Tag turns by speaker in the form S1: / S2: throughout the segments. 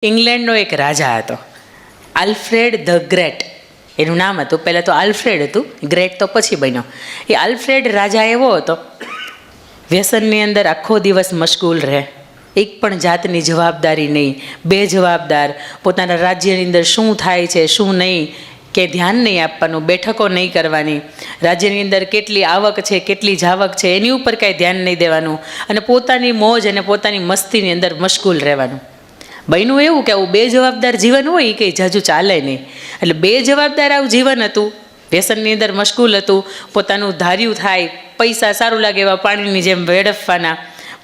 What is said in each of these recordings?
S1: ઇંગ્લેન્ડનો એક રાજા હતો, Alfred the great એનું નામ હતું. પહેલાં તો આલ્ફ્રેડ હતું, ગ્રેટ તો પછી બન્યો. એ આલ્ફ્રેડ રાજા એવો હતો, વ્યસનની અંદર આખો દિવસ મશગુલ રહે, એક પણ જાતની જવાબદારી નહીં, બેજવાબદાર, પોતાના રાજ્યની અંદર શું થાય છે શું નહીં કે ધ્યાન નહીં આપવાનું, બેઠકો નહીં કરવાની, રાજ્યની અંદર કેટલી આવક છે કેટલી જાવક છે એની ઉપર કાંઈ ધ્યાન નહીં દેવાનું, અને પોતાની મોજ અને પોતાની મસ્તીની અંદર મશગુલ રહેવાનું. બન્યું એવું કે આવું બેજવાબદાર જીવન હોય એ કંઈ જાજુ ચાલે નહીં. એટલે બેજવાબદાર આવું જીવન હતું, વ્યસનની અંદર મશગુલ હતું, પોતાનું ધાર્યું થાય, પૈસા સારું લાગે એવા પાણીની જેમ વેડફવાના,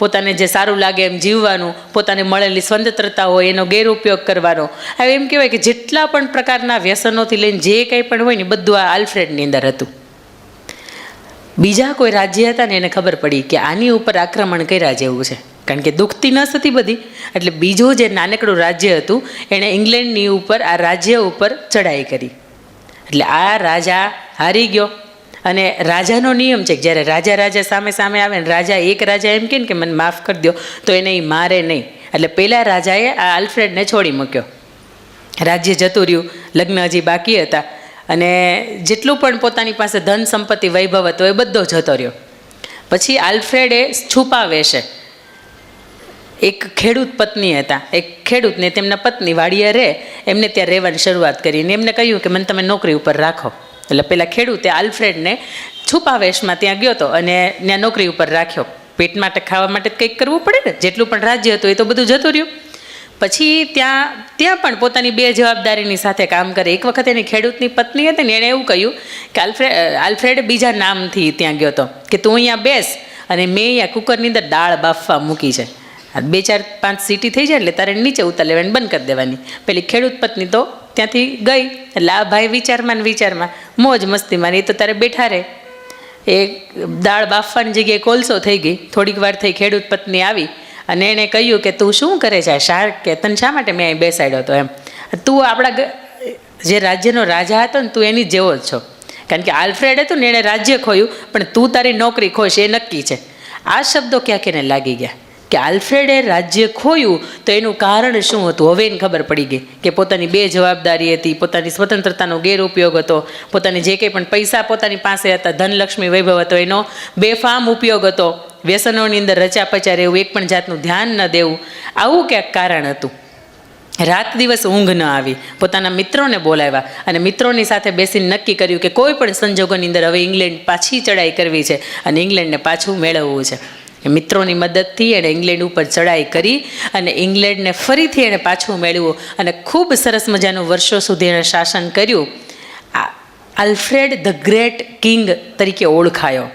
S1: પોતાને જે સારું લાગે એમ જીવવાનું, પોતાને મળેલી સ્વતંત્રતા હોય એનો ગેરઉપયોગ કરવાનો. હવે એમ કહેવાય કે જેટલા પણ પ્રકારના વ્યસનોથી લઈને જે કંઈ પણ હોય ને બધું આ આલ્ફ્રેડની અંદર હતું. બીજા કોઈ રાજ્ય હતા ને એને ખબર પડી કે આની ઉપર આક્રમણ કર્યા જેવું છે, કારણ કે દુખતી નસ હતી બધી. એટલે બીજું જે નાનકડું રાજ્ય હતું એણે ઇંગ્લેન્ડની ઉપર આ રાજ્ય ઉપર ચડાઈ કરી. એટલે આ રાજા હારી ગયો. અને રાજાનો નિયમ છે કે જ્યારે રાજા સામે સામે આવે ને રાજા એક રાજા એમ કહે ને કે મને માફ કરી દો તો એને એ મારે નહીં. એટલે પહેલાં રાજાએ આ આલ્ફ્રેડને છોડી મૂક્યો, રાજ્ય જતું રહ્યું, લગ્ન હજી બાકી હતા, અને જેટલું પણ પોતાની પાસે ધન સંપત્તિ વૈભવ હતો એ બધો જતો રહ્યો. પછી આલ્ફ્રેડે છુપાવે છે, એક ખેડૂત પત્ની હતા, એક ખેડૂતને તેમના પત્ની વાડીએ રહે, એમને ત્યાં રહેવાની શરૂઆત કરીને એમને કહ્યું કે મને તમે નોકરી ઉપર રાખો. એટલે પેલા ખેડૂતે આલ્ફ્રેડને છુપાવેશમાં ત્યાં ગયો હતો અને ત્યાં નોકરી ઉપર રાખ્યો. પેટ માટે ખાવા માટે કંઈક કરવું પડે ને, જેટલું પણ રાજ્ય હતું એ તો બધું જતું રહ્યું. પછી ત્યાં પણ પોતાની બે જવાબદારીની સાથે કામ કરે. એક વખત એની ખેડૂતની પત્ની હતી ને એણે એવું કહ્યું કે આલ્ફ્રેડ બીજા નામથી ત્યાં ગયો હતો કે તું અહીંયા બેસ અને મેં અહીંયા કુકરની અંદર દાળ બાફવા મૂકી છે, 2-4-5 સીટી થઈ જાય એટલે તારે નીચે ઉતાર લેવાની બંધ કરી દેવાની. પેલી ખેડૂત પત્ની તો ત્યાંથી ગઈ. એટલે આ ભાઈ વિચારમાં મોજ મસ્તીમાં, એ તો તારે બેઠા રહે. એ દાળ બાફવાની જગ્યાએ કોલસો થઈ ગઈ. થોડીક વાર થઈ, ખેડૂત પત્ની આવી અને એણે કહ્યું કે તું શું કરે છે શાર્ક, કે તને શા માટે મેં અહીં બેસાડ્યો હતો એમ, તું આપણા જે રાજ્યનો રાજા હતો ને તું એની જેવો જ છો. કારણ કે આલ્ફ્રેડ હતું ને એણે રાજ્ય ખોયું, પણ તું તારી નોકરી ખોશ એ નક્કી છે. આ શબ્દો ક્યાંક એને લાગી ગયા કે આલ્ફ્રેડે રાજ્ય ખોયું તો એનું કારણ શું હતું. હવે એને ખબર પડી ગઈ કે પોતાની બે જવાબદારી હતી, પોતાની સ્વતંત્રતાનો ગેરઉપયોગ હતો, પોતાની જે કંઈ પણ પૈસા પોતાની પાસે હતા, ધનલક્ષ્મી વૈભવ હતો, એનો બેફામ ઉપયોગ હતો, વ્યસનોની અંદર રચા પચા રહેવું, એક પણ જાતનું ધ્યાન ન દેવું, આવું ક્યાંક કારણ હતું. રાત દિવસ ઊંઘ ન આવી. પોતાના મિત્રોને બોલાવ્યા અને મિત્રોની સાથે બેસીને નક્કી કર્યું કે કોઈ પણ સંજોગોની અંદર હવે ઇંગ્લેન્ડ પાછી ચડાઈ કરવી છે અને ઇંગ્લેન્ડને પાછું મેળવવું છે. મિત્રોની મદદથી એણે ઇંગ્લેન્ડ ઉપર ચડાઈ કરી અને ઇંગ્લેન્ડને ફરીથી એણે પાછું મેળવ્યું અને ખૂબ સરસ મજાનું વર્ષો સુધી એણે શાસન કર્યું. આલ્ફ્રેડ ધ ગ્રેટ કિંગ તરીકે ઓળખાયો.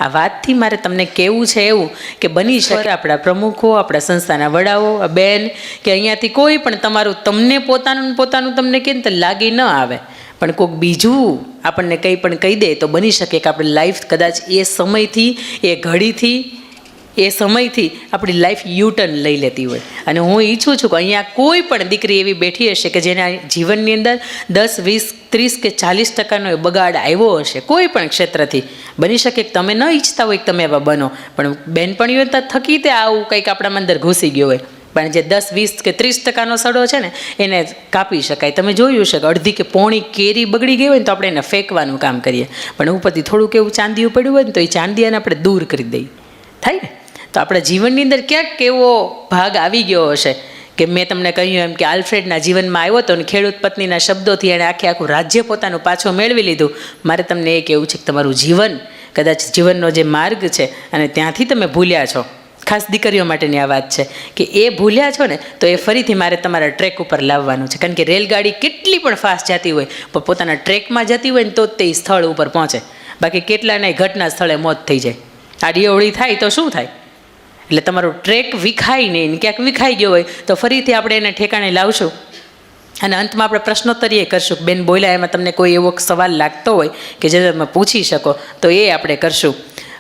S1: આ વાતથી મારે તમને કહેવું છે એવું કે બની શકે આપણા પ્રમુખો, આપણા સંસ્થાના વડાઓ, બેન, કે અહીંયાથી કોઈ પણ તમને પોતાનું તમને કે તો લાગી ન આવે, પણ કોઈક બીજું આપણને કંઈ પણ કહી દે તો બની શકે કે આપણી લાઈફ કદાચ એ સમયથી, એ ઘડીથી, એ સમયથી આપણી લાઈફ યુટર્ન લઈ લેતી હોય. અને હું ઈચ્છું છું કે અહીંયા કોઈ પણ દીકરી એવી બેઠી હશે કે જેના જીવનની અંદર 10, 20, 30 કે 40% બગાડ આવ્યો હશે કોઈ પણ ક્ષેત્રથી. બની શકે કે તમે ન ઈચ્છતા હોય કે તમે એવા બનો, પણ બેનપણીઓ થકી તે આવું કંઈક આપણા અંદર ઘૂસી ગયો હોય. પણ જે 10, 20 કે 30% સડો છે ને એને કાપી શકાય. તમે જોયું છે કે અડધી કે પોણી કેરી બગડી ગઈ હોય ને તો આપણે એને ફેંકવાનું કામ કરીએ, પણ ઉપરથી થોડુંક એવું ચાંદીયું પડ્યું હોય ને તો એ ચાંદીયાને આપણે દૂર કરી દઈએ, થાય ને. તો આપણા જીવનની અંદર ક્યાંક એવો ભાગ આવી ગયો હશે કે મેં તમને કહ્યું એમ કે આલ્ફ્રેડના જીવનમાં આવ્યો હતો અને ખેડૂત પત્નીના શબ્દોથી એણે આખું રાજ્ય પોતાનું પાછું મેળવી લીધું. મારે તમને એ કહેવું છે કે તમારું જીવન, કદાચ જીવનનો જે માર્ગ છે અને ત્યાંથી તમે ભૂલ્યા છો, ખાસ દીકરીઓ માટેની આ વાત છે કે એ ભૂલ્યા છો ને તો એ ફરીથી મારે તમારા ટ્રેક ઉપર લાવવાનું છે. કારણ કે રેલગાડી કેટલી પણ ફાસ્ટ જતી હોય પણ પોતાના ટ્રેકમાં જતી હોય ને તો જ તે સ્થળ ઉપર પહોંચે. બાકી કેટલાને ઘટના સ્થળે મોત થઈ જાય, આડી અવળી થાય તો શું થાય. એટલે તમારો ટ્રેક વિખાય નહીં, ક્યાંક વિખાઈ ગયો હોય તો ફરીથી આપણે એને ઠેકાણે લાવશું. અને અંતમાં આપણે પ્રશ્નોત્તરીય કરશું. બેન બોલ્યા એમાં તમને કોઈ એવો સવાલ લાગતો હોય કે જે તમે પૂછી શકો તો એ આપણે કરશું.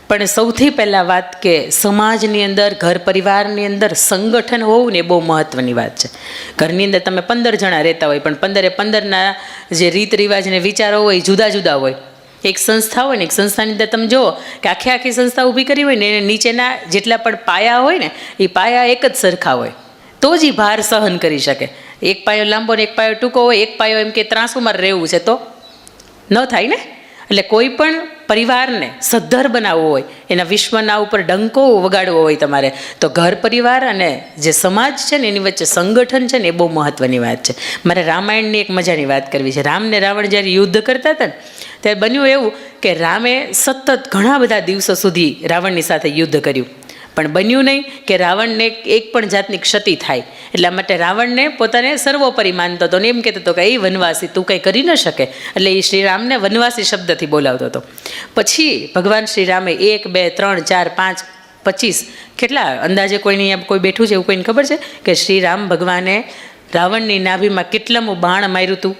S1: પણ સૌથી પહેલાં વાત કે સમાજની અંદર, ઘર પરિવારની અંદર સંગઠન હોવું ને એ બહુ મહત્ત્વની વાત છે. ઘરની અંદર તમે 15 જણા રહેતા હોય પણ 15 જે રીત રિવાજ ને વિચારો હોય જુદા જુદા હોય. એક સંસ્થા હોય ને, એક સંસ્થાની અંદર તમે જુઓ કે આખી સંસ્થા ઊભી કરી હોય ને એને નીચેના જેટલા પણ પાયા હોય ને એ પાયા એક જ સરખા હોય તો જ એ ભાર સહન કરી શકે. એક પાયો લાંબો ને એક પાયો ટૂંકો હોય, એક પાયો એમ કે ત્રાસુમાં રહેવું છે તો ન થાય ને. એટલે કોઈ પણ પરિવારને સદ્ધર બનાવવો હોય, એના વિશ્વના ઉપર ડંકો વગાડવો હોય તમારે, તો ઘર પરિવાર અને જે સમાજ છે ને એની વચ્ચે સંગઠન છે ને એ બહુ મહત્ત્વની વાત છે. મારે રામાયણની એક મજાની વાત કરવી છે. રામ ને રાવણ જ્યારે યુદ્ધ કરતા હતા ને ત્યારે બન્યું એવું કે રામે સતત ઘણા બધા દિવસો સુધી રાવણની સાથે યુદ્ધ કર્યું, પણ બન્યું નહીં કે રાવણને એક પણ જાતની ક્ષતિ થાય. એટલા માટે રાવણને પોતાને સર્વોપરી માનતો હતો ને એમ કહેતો હતો કે એ વનવાસી તું કંઈ કરી ન શકે, એટલે એ શ્રીરામને વનવાસી શબ્દથી બોલાવતો હતો. પછી ભગવાન શ્રીરામે 1 2 3 4 5 25 કેટલા અંદાજે કોઈની કોઈ બેઠું છે એવું કોઈને ખબર છે કે શ્રીરામ ભગવાને રાવણની નાભીમાં કેટલામું બાણ માર્યું હતું?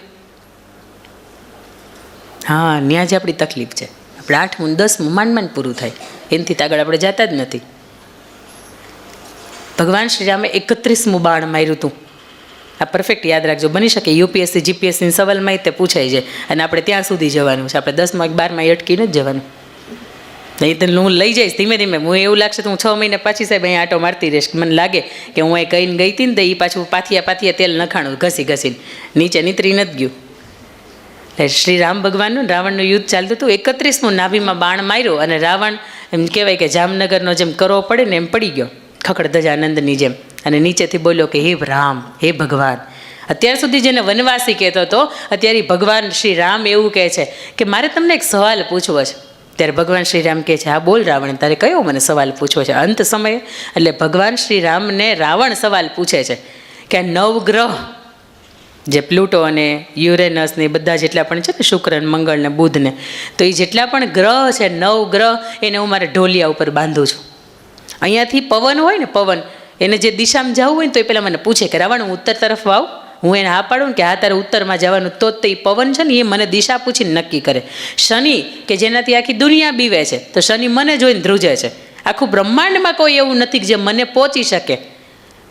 S1: હા, ત્યાં જ આપણી તકલીફ છે. આપણે 8મું 10મું માંડ પૂરું થાય, એનાથી આગળ આપણે જતા જ નથી. ભગવાન શ્રીરામે 31મું બાણ માર્યું હતું. આ પરફેક્ટ યાદ રાખજો. બની શકે યુપીએસસી જીપીએસસીના સવાલમાં તે પૂછાય છે અને આપણે ત્યાં સુધી જવાનું છે. આપણે 10માં 12માં અટકીને જ જવાનું. નહીં તો હું લઈ જઈશ ધીમે ધીમે. હું એવું લાગશે તો હું 6 મહિને પાછી સાહેબ અહીંયા આટો મારતી રહીશ. મને લાગે કે હું અહીં કહીને ગઈ હતી ને તો એ પાછું પાથિયા તેલ નખાણું ઘસીને નીચે નીતરી નથી ગયું. એટલે શ્રી રામ ભગવાનનું રાવણનું યુદ્ધ ચાલતું હતું. 31મું નાભીમાં બાણ માર્યો અને રાવણ એમ કહેવાય કે જામનગરનો જેમ કરવો પડે ને એમ પડી ગયો, ખખડ ધજાનંદની જેમ. અને નીચેથી બોલ્યો કે હે રામ, હે ભગવાન. અત્યાર સુધી જેને વનવાસી કહેતો હતો, અત્યારે ભગવાન શ્રી રામ એવું કહે છે કે મારે તમને એક સવાલ પૂછવો છે. ત્યારે ભગવાન શ્રી રામ કહે છે હા બોલ રાવણ, તારે કયો મને સવાલ પૂછવો છે? અંત સમયે એટલે ભગવાન શ્રી રામને રાવણ સવાલ પૂછે છે કે આ 9 ગ્રહ જે પ્લુટો અને યુરેનસ ને બધા જેટલા પણ છે ને, શુક્ર ને મંગળ ને બુધ ને, તો એ જેટલા પણ ગ્રહ છે 9 ગ્રહ એને હું મારે ઢોલિયા ઉપર બાંધું છું. અહીંયાથી પવન હોય ને, પવન એને જે દિશામાં જવું હોય ને તો એ પહેલાં મને પૂછે કે રાવણ હું ઉત્તર તરફ આવું. હું એને હા પાડું ને કે હા તારે ઉત્તરમાં જવાનું, તો એ પવન છે ને એ મને દિશા પૂછીને નક્કી કરે. શનિ કે જેનાથી આખી દુનિયા બીવે છે, તો શનિ મને જોઈને ધ્રુજે છે. આખું બ્રહ્માંડમાં કોઈ એવું નથી કે જે મને પહોંચી શકે.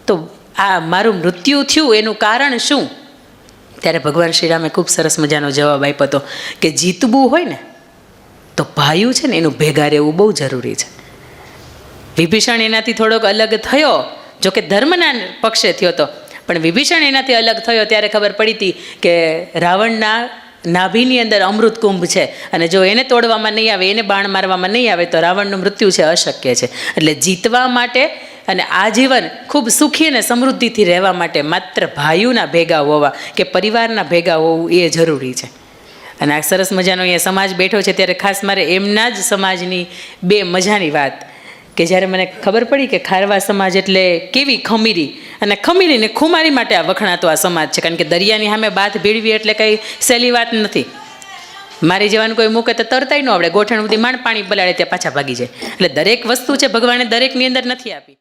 S1: તો આ મારું મૃત્યુ થયું એનું કારણ શું? ત્યારે ભગવાન શ્રીરામે ખૂબ સરસ મજાનો જવાબ આપ્યો હતો કે જીતવું હોય ને તો ભાઈઓ છે ને એનું ભેગા રહેવું બહુ જરૂરી છે. વિભીષણ એનાથી થોડોક અલગ થયો, જોકે ધર્મના પક્ષે થયો હતો, પણ વિભીષણ એનાથી અલગ થયો ત્યારે ખબર પડી હતી કે રાવણના નાભીની અંદર અમૃત કુંભ છે અને જો એને તોડવામાં નહીં આવે, એને બાણ મારવામાં નહીં આવે તો રાવણનું મૃત્યુ છે અશક્ય છે. એટલે જીતવા માટે અને આજીવન ખૂબ સુખી અને સમૃદ્ધિથી રહેવા માટે માત્ર ભાઈઓના ભેગા હોવા કે પરિવારના ભેગા હોવું એ જરૂરી છે. અને આ સરસ મજાનો અહીંયા સમાજ બેઠો છે ત્યારે ખાસ મારે એમના જ સમાજની 2 મજાની વાત કે જ્યારે મને ખબર પડી કે ખારવા સમાજ એટલે કેવી ખમીરી, અને ખમીરીને ખુમારી માટે આ વખણાતો આ સમાજ છે. કારણ કે દરિયાની સામે બાથ ભીડવી એટલે કંઈ સહેલી વાત નથી. મારી જવાનું કોઈ મૂકે તો તરતાય ન આવડે, ગોઠણ સુધી માંડ પાણી પલાળે ત્યાં પાછા ભાગી જાય. એટલે દરેક વસ્તુ છે ભગવાને દરેકની અંદર નથી આપી.